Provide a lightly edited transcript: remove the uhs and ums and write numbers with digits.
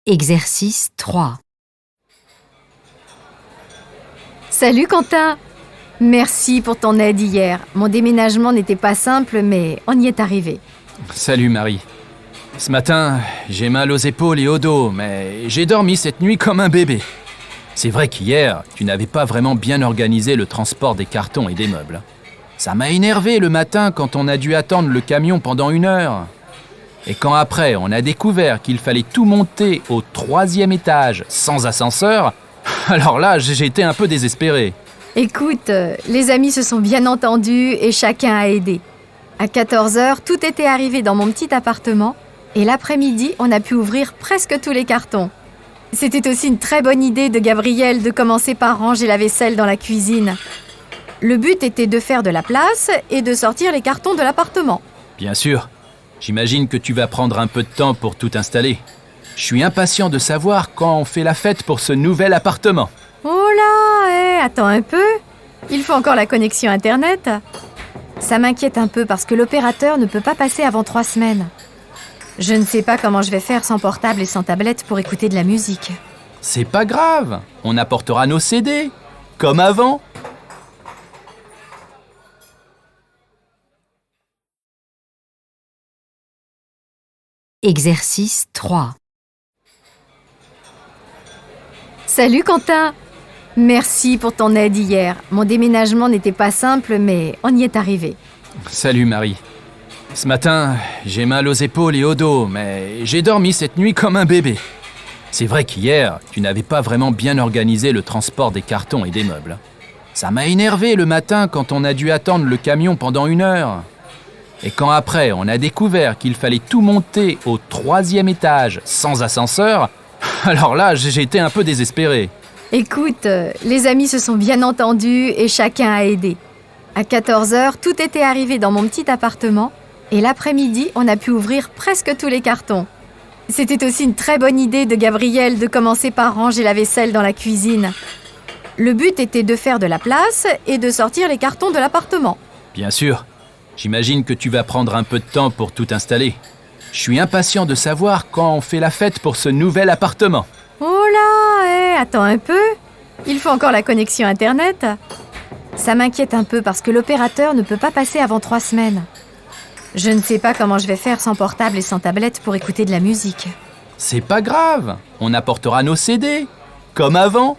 Exercice 3. Salut Quentin! Merci pour ton aide hier. Mon déménagement n'était pas simple, mais on y est arrivé. Salut Marie. Ce matin, j'ai mal aux épaules et au dos, mais j'ai dormi cette nuit comme un bébé. C'est vrai qu'hier, tu n'avais pas vraiment bien organisé le transport des cartons et des meubles. Ça m'a énervé le matin quand on a dû attendre le camion pendant 1 heure. Et quand après, on a découvert qu'il fallait tout monter au 3e étage sans ascenseur, alors là, j'ai été un peu désespéré. Écoute, les amis se sont bien entendus et chacun a aidé. À 14h, tout était arrivé dans mon petit appartement et l'après-midi, on a pu ouvrir presque tous les cartons. C'était aussi une très bonne idée de Gabriel de commencer par ranger la vaisselle dans la cuisine. Le but était de faire de la place et de sortir les cartons de l'appartement. Bien sûr. J'imagine que tu vas prendre un peu de temps pour tout installer. Je suis impatient de savoir quand on fait la fête pour ce nouvel appartement. Oh là, attends un peu. Il faut encore la connexion Internet. Ça m'inquiète un peu parce que l'opérateur ne peut pas passer avant 3 semaines. Je ne sais pas comment je vais faire sans portable et sans tablette pour écouter de la musique. C'est pas grave, on apportera nos CD, comme avant. Exercice 3. Salut Quentin! Merci pour ton aide hier. Mon déménagement n'était pas simple, mais on y est arrivé. Salut Marie. Ce matin, j'ai mal aux épaules et au dos, mais j'ai dormi cette nuit comme un bébé. C'est vrai qu'hier, tu n'avais pas vraiment bien organisé le transport des cartons et des meubles. Ça m'a énervé le matin quand on a dû attendre le camion pendant 1 heure. Et quand après, on a découvert qu'il fallait tout monter au 3e étage sans ascenseur, alors là, j'ai été un peu désespéré. Écoute, les amis se sont bien entendus et chacun a aidé. À 14h, tout était arrivé dans mon petit appartement et l'après-midi, on a pu ouvrir presque tous les cartons. C'était aussi une très bonne idée de Gabriel de commencer par ranger la vaisselle dans la cuisine. Le but était de faire de la place et de sortir les cartons de l'appartement. Bien sûr. J'imagine que tu vas prendre un peu de temps pour tout installer. Je suis impatient de savoir quand on fait la fête pour ce nouvel appartement. Oh là, attends un peu. Il faut encore la connexion Internet. Ça m'inquiète un peu parce que l'opérateur ne peut pas passer avant 3 semaines. Je ne sais pas comment je vais faire sans portable et sans tablette pour écouter de la musique. C'est pas grave, on apportera nos CD, comme avant.